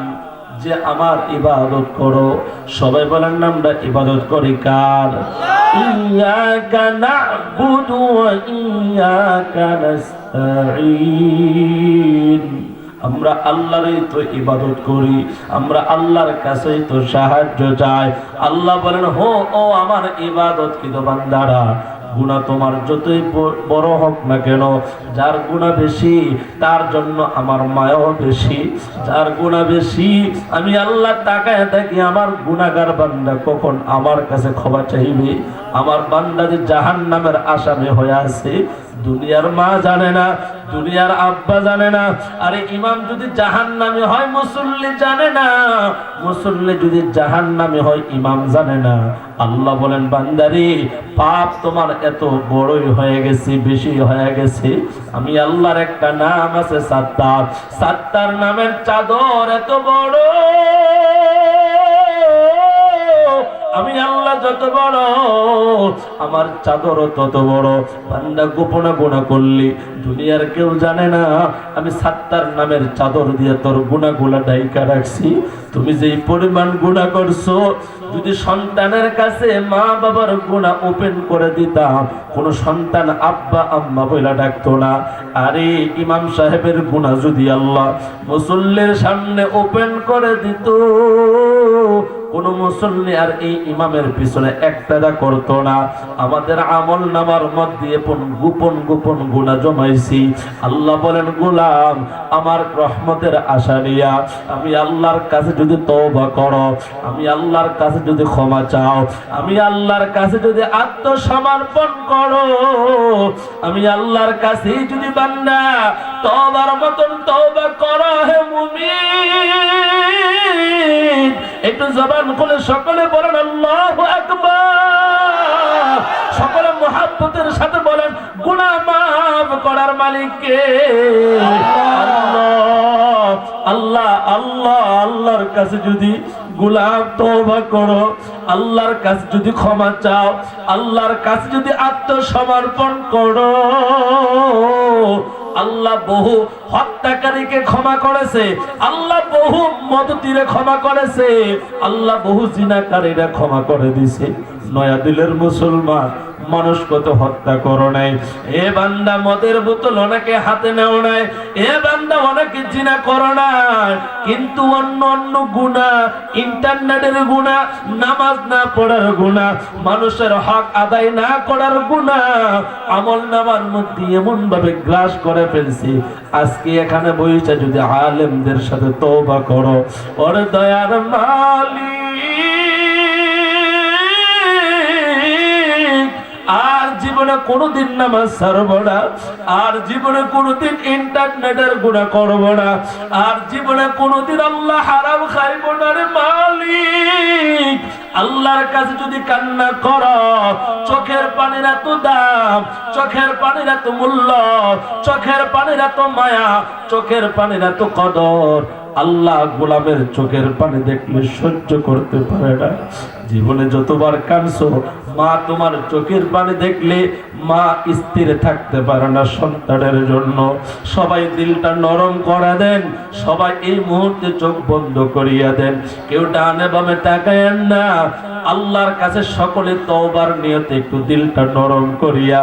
যে আমার ইবাদত করো। সবাই বলেন না, আমরা ইবাদত করি কার? ইয়াকা না'বুদু ওয়া ইয়াকা নাস্তাঈন। আমরা আল্লাহরই তো ইবাদত করি, আমরা আল্লাহর কাছেই তো সাহায্য চাই। আল্লাহ বলেন, হো ও আমার ইবাদতকৃত বান্দারা, গুনাহ তোমার যতই বড় হোক না কেন, যার গুনাহ বেশি তার জন্য আমার মায়াও বেশি। যার গুনাহ বেশি, আমি আল্লাহ তাকায় থাকি আমার গুনাহগার বান্দা কখন আমার কাছে ক্ষমা চাইবে। আমার বান্দা যে জাহান্নামের আসামি হয়ে আছে, দুনিয়ার মা জানে না, দুনিয়ার আব্বা জানে না। আরে ইমাম যদি জাহান্নামী হয় মুসল্লি জানে না, মুসল্লি যদি জাহান্নামী হয় ইমাম জানে না। আল্লাহ বলেন, বান্দারে, পাপ তোমার এত বড়ই হয়ে গেছে, বেশি হয়ে গেছে। আমি আল্লাহর একটা নাম আছে সাত্তার, সাত্তার নামের চাদর এত বড়, আমি আল্লাহ যত বড় আমার চাদরও তত বড়। বান্দা গোপনে গুনাহ করলি দুনিয়ার কেউ জানে না, আমি সাত্তার নামের চাদর দিয়ে তোর গুনাহগুলা ঢাইকা রাখছি। তুমি যেই পরিমাণ গুনাহ করছো, যদি সন্তানের কাছে মা বাবার গুনাহ ওপেন করে দিতাম, কোন সন্তান আব্বা আম্মা বইলা ডাকতো না। আরে ইমাম সাহেবের গুনাহ যদি আল্লাহ মুসল্লির সামনে ওপেন করে দিত, কোন মুসল্লি আর এই ইমামের পিছনে একটাদা করতো না। আমাদের আমল নামার মধ্যে গোপন গোপন গুনাহ জমাইছি। আল্লাহ বলেন, গোলাম আমার রহমতের আশা নিয়া আমি আল্লাহর কাছে যদি তওবা করো, আমি আল্লাহর কাছে যদি ক্ষমা চাও, আমি আল্লাহর কাছে যদি আত্মসমর্পণ করো, আমি আল্লাহর কাছে যদি বান্দা তওবার মতন তওবা করো, হে মুমিন একটু জবান খুলে সকলে বলেন আল্লাহু আকবার। সকলে মুহাব্বতের সাথে বলেন, গুনাহ মাফ করার মালিক কে? আল্লাহ। আল্লাহ আল্লাহ আল্লাহর কাছে যদি গোলাম তওবা করো, আল্লাহর কাছে যদি ক্ষমা চাও, আল্লাহর কাছে যদি আত্মসমর্পণ করো, আল্লাহ বহু হত্যাকারীকে ক্ষমা করেছে, আল্লাহ বহু মদতিরে ক্ষমা করেছে, আল্লাহ বহু জিনাকারীরা ক্ষমা করে দিছে। নয়া দিলের মুসলমান মানুষ কত হত্যা করো নাই, এ বান্দা মদের বোতল অনেকে হাতে নেও নাই, এ বান্দা অনেকে জিনা করো নাই, কিন্তু অন্য অন্য গুনাহ, ইন্টারনেটের গুনাহ, নামাজ না পড়ার গুনাহ, মানুষের হক আদায় না করার গুনাহ আমল নামার মধ্যে এমন ভাবে গ্রাস করে ফেলছি। আজকে এখানে বইসা যদি আলেমদের সাথে তওবা করো, ওর দয়ার মালিক আর জীবনে কোনোদিন নামাজ ছাড়বো না, আর জীবনে কোনোদিন ইন্টারনেটের গুনাহ করবো না, আর জীবনে কোনোদিন আল্লাহ হারাম খাইবো না রে মালিক। আল্লাহর কাছে যদি কান্না করো, চোখের পানির এত দাম, চোখের পানির এত মূল্য, চোখের পানির এত মায়া, চোখের পানির এত কদর, আল্লাহ গোলামের চোখের পানি দেখলে সহ্য করতে পারে না। জীবনে যতবার কাঁদছো, মা তোমার চোখের পানি দেখলে মা স্থির থাকতে পারে না সন্তানের জন্য। সবাই দিলটা নরম করে দেন, সবাই এই মুহূর্তে চোখ বন্ধ করিয়া দেন, কেউ ডানে বামে তাকায়েন না। আল্লাহর কাছে সকলে তওবার নিয়তে একটু দিলটা নরম করিয়া,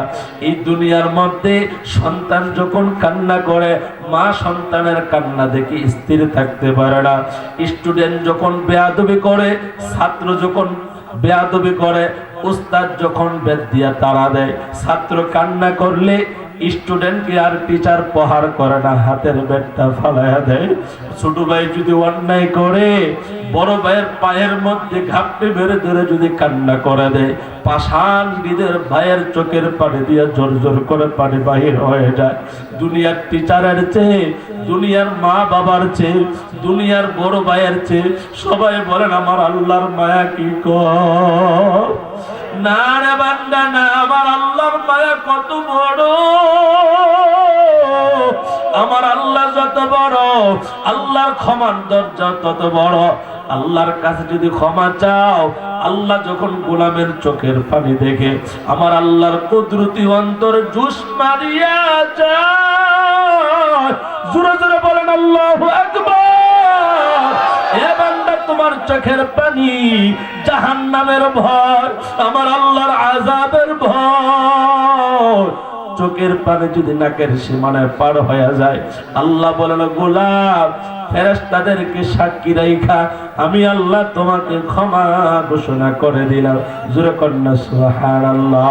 এই দুনিয়ার মধ্যে সন্তান যখন কান্না করে, মা সন্তানের কান্না দেখে স্থির থাকতে পারে না। স্টুডেন্ট যখন বেয়াদবি করে, ছাত্র যখন বেয়াদবি করে, উস্তাদ যখন বেত দিয়া তাড়া দেয়, ছাত্র কান্না করলে স্টুডেন্টকে আর টিচার প্রহার করে না, হাতের বেতটা ফালাইয়া দেয়। ছোট ভাই যদি অন্যায় করে, বড় ভাইয়ের পায়ের মধ্যে ঘাপটে বেড়ে ধরে যদি কান্না করে দেয়, পাষাণ হৃদয়ের ভাইয়ের চোখের পানি দিয়ে জোর জোর করে পানি বাহির হয়ে যায়। দুনিয়ার টিচারের চেয়ে, দুনিয়ার মা বাবার চেয়ে, দুনিয়ার বড় ভাইয়ের চেয়ে সবাই বলেন আমার আল্লাহর মায়া কি কর না রে বান্দা না, আমার আল্লাহর মায়া কত বড়, আমার আল্লাহ যত বড়, আল্লাহর ক্ষমার দরজা তত বড়। আল্লাহর কাছে যদি ক্ষমা চাও, আল্লাহ যখন গোলামের চোখের পানি দেখে, আমার আল্লাহর কুদরতি অন্তর জুস মারিয়া যায়। জোরে জোরে বলেন আল্লাহু আকবার। এ বান্দা তোমার চোখের পানি জাহান্নামের ভয়, আমার আল্লাহর আযাবের ভয়। চোখের পানি যদি নাকের সীমানায় পার হয়ে যায়, আল্লাহ বলেন গোলাম ফেরেশতাদেরকে সাক্ষী রাইখা আমি আল্লাহ তোমাকে ক্ষমা ঘোষণা করে দিলাম। জোরে কন্যা সুবহানাল্লাহ।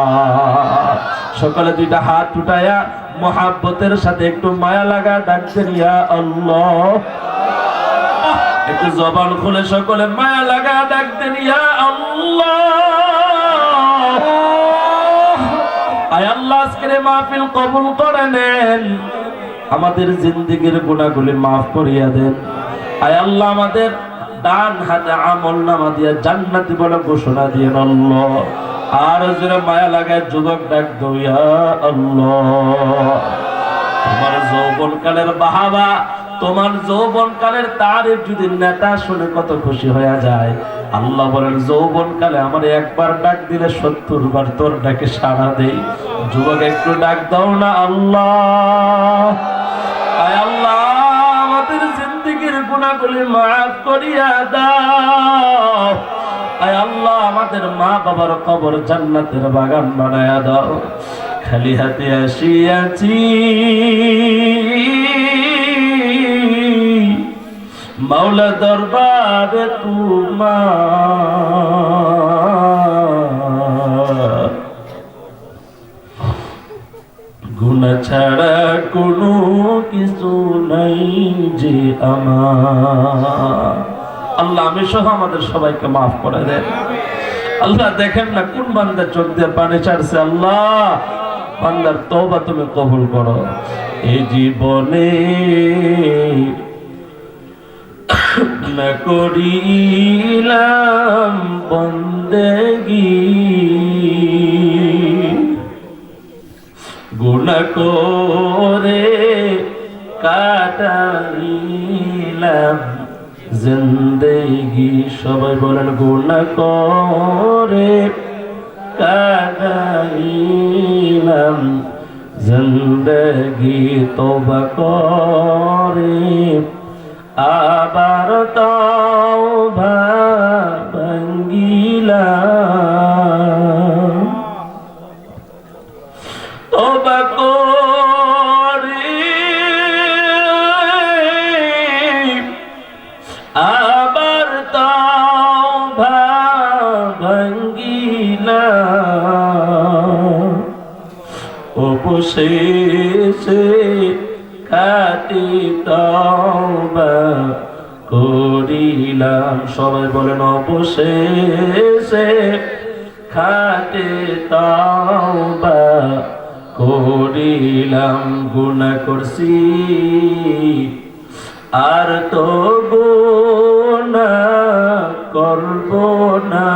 সকালে দুইটা হাত উঠায়া মহাব্বতের সাথে একটু মায়া লাগা ডাকছেন ইয়া আল্লাহ। একটু জবান খুলে সকলে মায়া লাগা ডাকতেন ইয়া আল্লাহ। আয় আল্লাহ আজকের মাহফিল কবুল করে নেন, আমাদের জিন্দেগীর গুনাহগুলি মাফ করিয়া দেন। আয় আল্লাহ আমাদের ডান হাতে আমল নামা দিয়া জান্নাতি বলে ঘোষণা দিয়ে আল্লাহ। আর জোরে মায়া লাগায় যুবক ডাক দাও ইয়া আল্লাহ। তোমার যৌবন কালের বাহাবা তোমার যৌবনকালের তারিফ যদি নেতা শুনে কত খুশি হয়ে যায়। আল্লাহ বলেন যৌবনকালে আমার একবার ডাক দিলে 70 বার তোর ডাকে সাড়া দেই। যুবক একটু ডাক দাও না আল্লাহ। আয় আল্লাহ আমাদের জিন্দেগীর গুনাহগুলি মাফ করিয়া দাও। আয় আল্লাহ আমাদের মা বাবার কবর জান্নাতের বাগান বানায়া দাও। খালি হাতে আসিয়াছি মাওলা দরবারে তোমার, গুনাহ ছাড়া কোনো কিছু নাই যে আমার। আল্লাহ আমি সহ আমাদের সবাইকে মাফ করে দেন। আল্লাহ দেখেন না কোন বান্দা চোখ দিয়ে পানি ছাড়ছে। আল্লাহ বান্দার তওবা তুমি কবুল করো। এই জীবনে না করিলাম বন্দেগী, গুনাহ করে কাটাইলাম জিন্দেগি। সবাই বলেন গুনাহ করে কাটাইলাম জিন্দেগি। তওবা করে আবার তওবা ভাঙ্গিলাম। তওবা করে আবার তওবা ভাঙ্গিলাম। অবশেষে খাঁটি তওবা করিলাম। সবাই বলেন অবশেষে খাঁটি তওবা করিলাম। গুনাহ করছি আর তো গুনাহ করব না।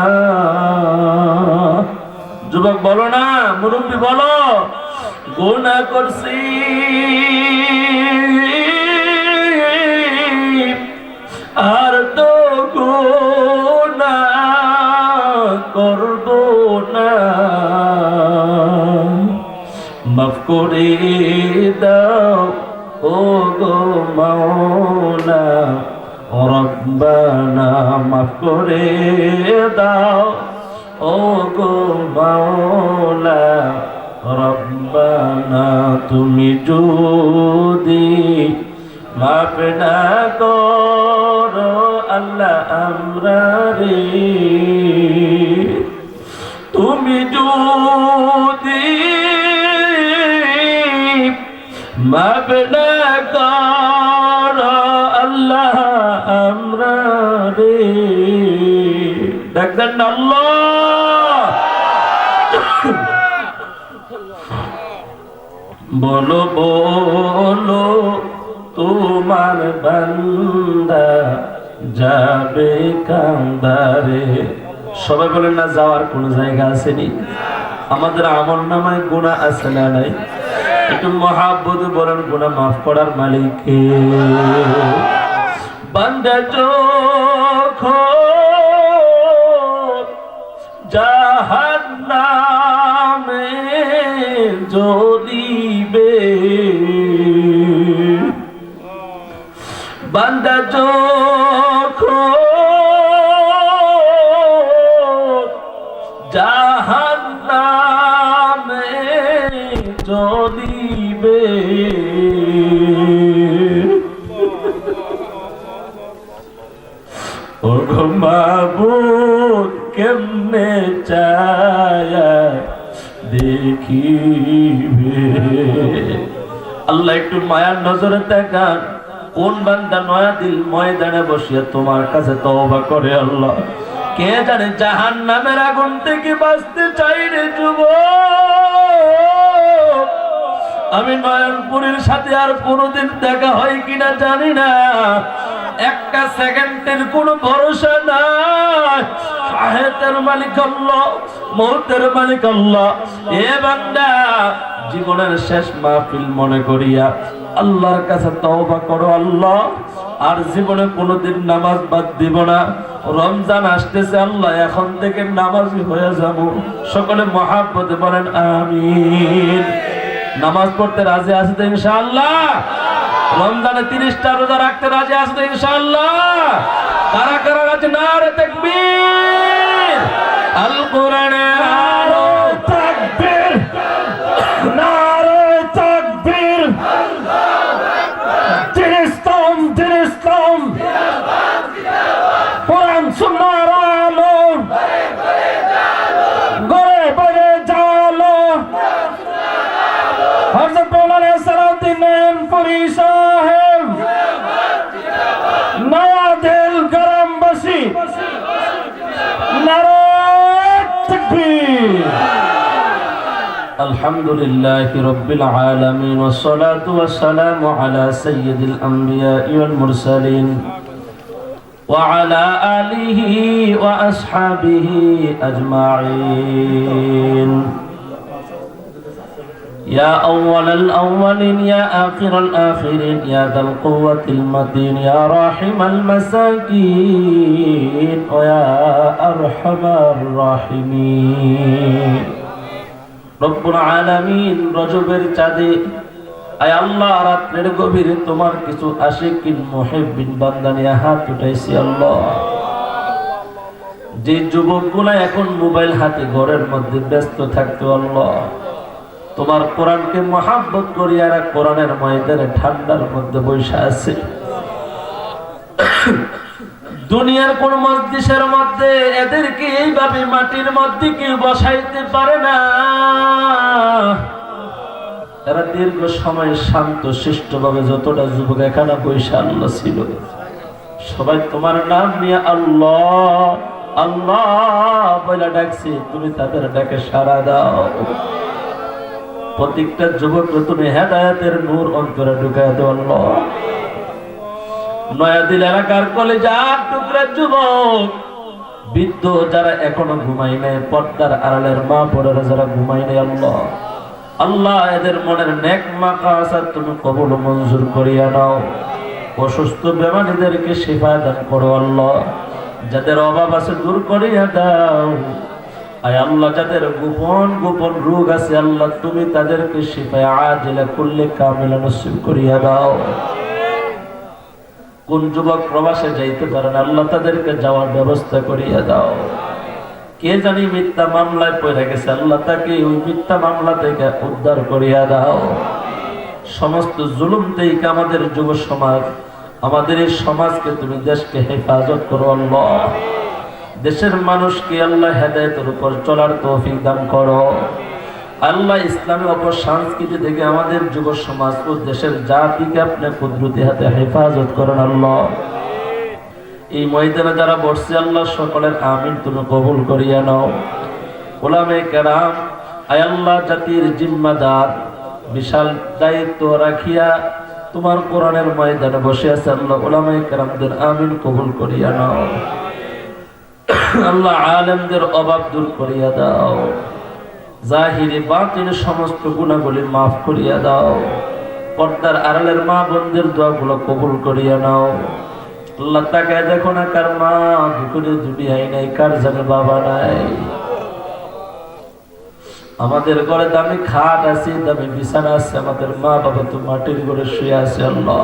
যুবক বলো না, মুরব্বী বলো, গুনাহ করছি আর তো গুনাহ করব না। মাফ করে দাও ও গো মাওলা রব্বানা, মাফ করে দাও ও গো মাওলা রব্বানা। তুমি যদি মাফ না করো আল্লাহ আমরা রে, তুমি যদি মাফ না করো আল্লাহ আমরা রে। দেখবেন আল্লাহ বলো বলো তোমার বান্দা যাবে কান্দারে। সবাই বলেন না যাওয়ার কোন জায়গা আসেনি? আমাদের আমল নামায় গুনাহ আছে না নাই? একটু মহাব্বত বলেন গুনাহ মাফ করার মালিক কে? বান্দা যখন জাহান্নামে জ্বলিবে, বান্দা যখন জাহান্নামে জ্বলিবে, ও গো মাবুদ কেমনে চায়া দেখিবে। আল্লাহ একটু মায়ার নজরে তাকান, কোন বান্দা নয়া দিল ময়দানে বসিয়া তোমার কাছে তওবা করে আল্লাহ। কে জানে জাহান্নামের আগুন থেকে বাঁচতে চাই রে যুবক। আমি নয়নপুরীর সাথে আর কোনোদিন দেখা হয় কিনা জানি না, একটা সেকেন্ডের কোনো ভরসা নাই। হায়াতের মালিক আল্লাহ, মৌতের মালিক আল্লাহ। এ বান্দা জীবনের শেষ মাহফিল মনে করিয়া আল্লাহর কাছে তওবা করো আল্লাহ, আর জীবনে কোনোদিন নামাজ বাদ দিব না। রমজান আসতেছে আল্লাহ, এখন থেকে নামাজি হয়ে যাব। সকলে মহাব্বতে বলেন আমিন। নামাজ পড়তে রাজি আছে তো ইনশাআল্লাহ? রমজানে 30টা রোজা রাখতে রাজি আছে তো ইনশাআল্লাহ? কারা কারা রাজি? নারে তাকবীর! আল কোরআনে আলো তাকবীর! নারে তাকবীর! দিন ইসলাম, দিন ইসলাম, কোরআন সুন্নাহর আলো ঘরে ঘরে জালো। হযরত মাওলানা সালাউদ্দিন নয়নপুরী সাহেব নয়াদিল গ্রামবাসী নারে তাকবীর! আলহামদুলিল্লাহি রাব্বিল আলামিন ওয়াস সালাতু ওয়াস সালামু আলা সাইয়্যিদিল আমবিয়াই ওয়াল মুরসালিন ওয়া আলা আলিহি ওয়া আসহাবিহি আজমাইন। ইয়া আউওয়ালাল আউওয়ালিন ইয়া আখিরাল আখিরিন ইয়া যাল কুওয়াতিল মাতিন ইয়া রাহিমাল মাসাকিন ওয়া ইয়া আরহামার রাহিমিন। রব্বুল আলামিন রজবের চাঁদে আয় আল্লাহ রাতের গভীরে তোমার কিছু আশিকিন মুহিব্বিন বান্দা নিয়ে হাত উঠাইছি আল্লাহ। যে যুবকগুলা এখন মোবাইল হাতে ঘরের মধ্যে ব্যস্ত থাকতো আল্লাহ, তোমার কোরআনকে মহাব্বত করিয়া কোরআনের ময়দানে ঠান্ডার মধ্যে বসে আছে। দুনিয়ার কোন মজলিসের মধ্যে এদেরকে এইভাবে মাটির মধ্যে কেউ বসাইতে পারে না। এরা দীর্ঘ সময় শান্ত শিষ্টভাবে যতটা যুবক এখানে বৈশা আল্লাহ ছিল, সবাই তোমার নাম নিয়ে আল্লাহ আল্লাহ বলে ডাকছে। তুমি তাদের ডাকে সাড়া দাও। প্রত্যেকটা যুবককে তুমি হেদায়েতের নূর অন্তরে ঢুকায় দাও আল্লাহ। নয়াদিল এলাকার কলেজার টুকরা যুবক বৃদ্ধ যারা এখনো ঘুমাই নাই, পর্দার আড়ালের মা বোনেরা যারা ঘুমাই নাই আল্লাহ আল্লাহ এদের মনের নেক মাকাসাদ তুমি কবুল মঞ্জুর করিয়া নাও। অসুস্থ বেমানীদেরকে শিফা দান করো আল্লাহ। যাদের অভাব আছে দূর করিয়া দাও। আয় আল্লাহ যাদের গোপন গোপন রোগ আছে আল্লাহ তুমি তাদেরকে শিফায়ে আজিলা কুল্লি কামিলা নসিব করিয়া দাও। কোন যুবক প্রবাসে যাইতে পারেন আল্লাহ তাদেরকে যাওয়ার ব্যবস্থা করিয়া দাও। কে জানি মিথ্যা মামলায় পড়ে গেছে আল্লাহ তাকে ওই মিথ্যা মামলা থেকে উদ্ধার করিয়া দাও। সমস্ত জুলুম থেকে আমাদের যুব সমাজ, আমাদের এই সমাজকে তুমি দেশকে হেফাজত করো আল্লাহ। দেশের মানুষকে আল্লাহ হেদায়েতের উপর চলার তৌফিক দান করো আল্লাহ। ইসলামের অপসংস্কৃতি থেকে আমাদের যুব সমাজ ও দেশের জাতিকে আপনি কুদরতি হাতে হেফাজত করেন আল্লাহ। এই ময়দানে যারা বসছে আল্লাহ সকলের আমিন তুমি কবুল করিয়া নাও। উলামায়ে কেরাম আয় আল্লাহ জাতির জিম্মাদার বিশাল দায়িত্ব রাখিয়া তোমার কোরআনের ময়দানে বসে আছে আল্লাহ। উলামায়ে কেরামদের আমিন কবুল করিয়া নাও আল্লাহ। আলেমদের অভাব দূর করিয়া দাও। জাহিরি বাতিল সমস্ত গুনাহগুলি মাফ করিয়া দাও। পর্দার আড়ালের মা বোনদের দোয়াগুলো কবুল করিয়া নাও আল্লাহ। তাকে দেখো না কার মা ভিতরে দুনিয়ায় নাই, কার জানে বাবা নাই। আমাদের ঘরে দামি খাট আছে, দামি বিছানা আছে, আমাদের মা বাবা তো মাটির ঘরে শুয়ে আছে আল্লাহ।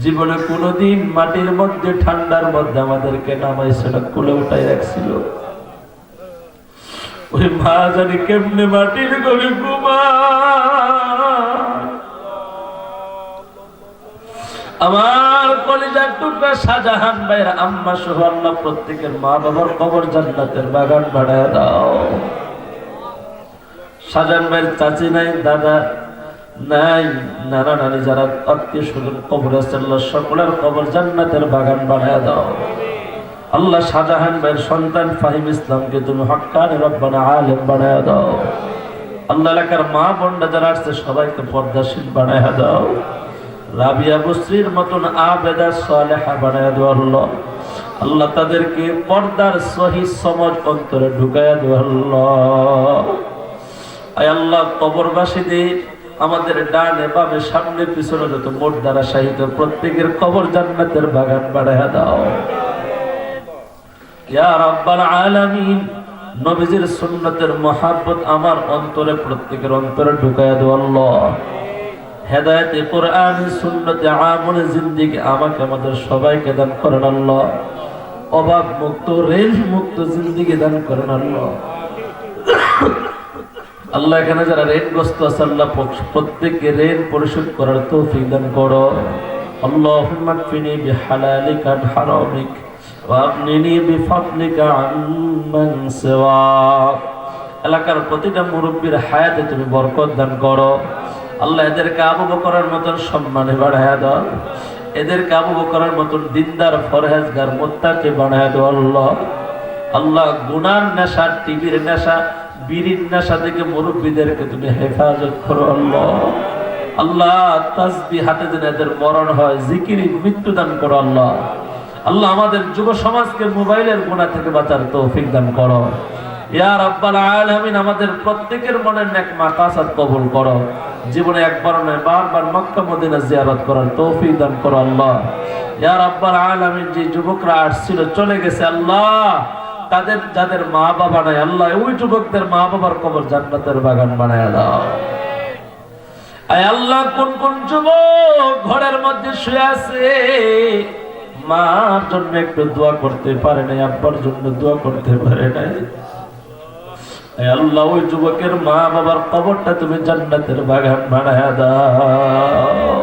জীবনে কোনোদিন মাটির মধ্যে ঠান্ডার মধ্যে আমাদেরকে নামাইছে না, কোলে উঠাই রাখছিল। ওই মা জানি কেমনে মাটির ঘরে ঘুমায়। আমার কলিজার টুকরা শাহজাহান ভাইয়ের আম্মা সহ আল্লাহ প্রত্যেকের মা বাবার কবর জান্নাতের বাগান বানায় দাও। শাহজাহান ভাইয়ের চাচি নাই, দাদা নাই, নানা নানি যারা আত্মীয় স্বজন কবর আছে আল্লাহ সকলের কবর জান্নাতের বাগান বানায় দাও আল্লাহ। শাহজাহান ভাইয়ের সন্তান ফাহিম ইসলামকে তুমি হক্কানি রব্বানা আলেম বানায় দাও আল্লাহ। এলাকার মা বোনরা যারা আসছে সবাইকে পর্দাশীল বানায় দাও। রাবিয়া বসরির মতন আবেদা সালেহা বানায় দাও আল্লাহ। আল্লাহ তাদেরকে পর্দার সহি সমাজ অন্তরে ঢুকায়া দাও আল্লাহ। আয় আল্লাহ কবরবাসীদের আমাদের ডানে বামে সামনে পিছনে যত মোট দ্বারা শাহিত প্রত্যেকের কবর জান্নাতের বাগান বানায়া দাও ইয়া রাব্বাল আলামিন। নবীজির সুন্নতের মহাব্বত আমার অন্তরে প্রত্যেকের অন্তরে ঢুকায়া দাও আল্লাহ। হেদায়েতে কোরআনি সুন্নতে আমলে জিন্দেগি আমাকে আমাদের সবাইকে দান করেন আল্লাহ। অভাব মুক্ত ঋণ মুক্ত জিন্দেগি দান করেন আল্লাহ। আল্লাহ এখানে যারা ঋণগ্রস্ত আছে আল্লাহ প্রত্যেককে ঋণ পরিশোধ করার তৌফিক দান করো। আল্লাহুম্মা কফিনি বিহালালিকা আন হারামিক ওয়া আগনিনি বিফাদলিকা আম্মান সিওয়াক। এলাকার প্রতিটা মুরব্বীর হায়াতে তুমি বরকত দান করো আল্লাহ। এদেরকে আবু বকরের মতন সম্মানে বাড়ায়া দাও, এদেরকে আবু বকরের মতন দিনদার ফরহেজগার মুত্তাকি বানায়া দাও আল্লাহ। আল্লাহ গুনার নেশা, টিভির নেশা, বিড়ির নেশা থেকে মুরব্বীদেরকে তুমি হেফাজত করো আল্লাহ। আল্লাহ তাসবিহ হাতে যেন এদের মরণ হয়, জিকিরি মৃত্যু দান করো আল্লাহ। আল্লাহ আমাদের যুব সমাজকে মোবাইলের গুনাহ থেকে বাঁচার তৌফিক দান করো ইয়া রাব্বাল আলামিন। আমাদের প্রত্যেকের মনের নেক মাকাসাদ কবুল করো। জীবনে একবার নয় বারবার মক্কা মদিনা জিয়ারত করার তৌফিক দান করো আল্লাহ ইয়া রাব্বাল আলামিন। যে যুবকরা আসছিল চলে গেছে আল্লাহ, তাদের যাদের মা বাবা নাই আল্লাহ ওই যুবকদের মা বাবার কবর জান্নাতের বাগান বানায়া দাও। আয় আল্লাহ কোন কোন যুবক ঘরের মধ্যে শুয়ে আছে, মার জন্য একটু দোয়া করতে পারে নাই, আব্বার জন্য দোয়া করতে পারে নাই, আল্লাহ ওই যুবকের মা বাবার কবরটা তুমি জান্নাতের বাগান বানায়া দাও।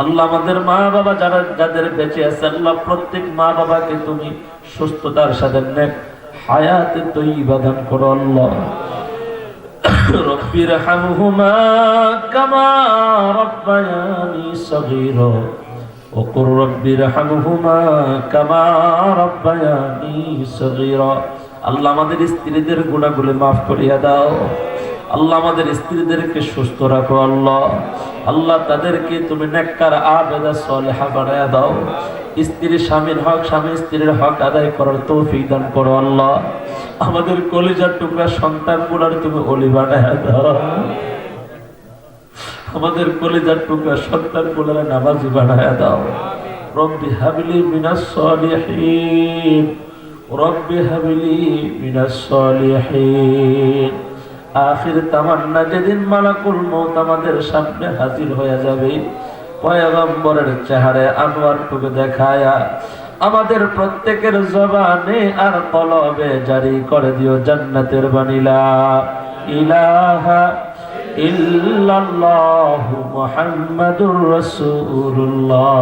আল্লাহ আমাদের মা বাবা যারা যাদের বেঁচে আছে আল্লাহ প্রত্যেক মা বাবাকে তুমি সুস্থতার সাথে নেক হায়াতে তৈয়বা দান করো আল্লাহ। রব্বির হামহুমা কামা রাব্বায়ানি সগীরা ওয়া কুর রব্বির হামহুমা কামা রাব্বায়ানি সগীরা। আল্লাহ আমাদের স্ত্রীদের গুনাহগুলো মাফ করিয়া দাও আল্লাহ। আমাদের স্ত্রীদেরকে সুস্থ রাখো আল্লাহ। আল্লাহ তাদেরকে তুমি নেককার আবেদা সালেহা বানায়া দাও। স্ত্রী স্বামীর হক, স্বামী স্ত্রীর হক আদায় করার তৌফিক দান করো আল্লাহ। আমাদের কলিজার টুকরা সন্তানগুলোর তুমি ওলি বানায়া দাও। আমাদের কলিজার টুকরা সন্তানগুলোর নামাজি বানায়া দাও। রব্বি হাবলি মিনাস সালিহিন, রব্বি হাবলি মিনাস সালিহিন। আখির তামান্না যেদিন মালাকুল মউত আমাদের সামনে হাজির হয়ে যাবে, পয়গম্বরের চেহারে আনোয়ারটুকু দেখায়া আমাদের প্রত্যেকের জবানে আর কলবে জারি করে দিও জান্নাতের বাণী লা ইলাহা ইল্লাল্লাহু মুহাম্মাদুর রাসূলুল্লাহ।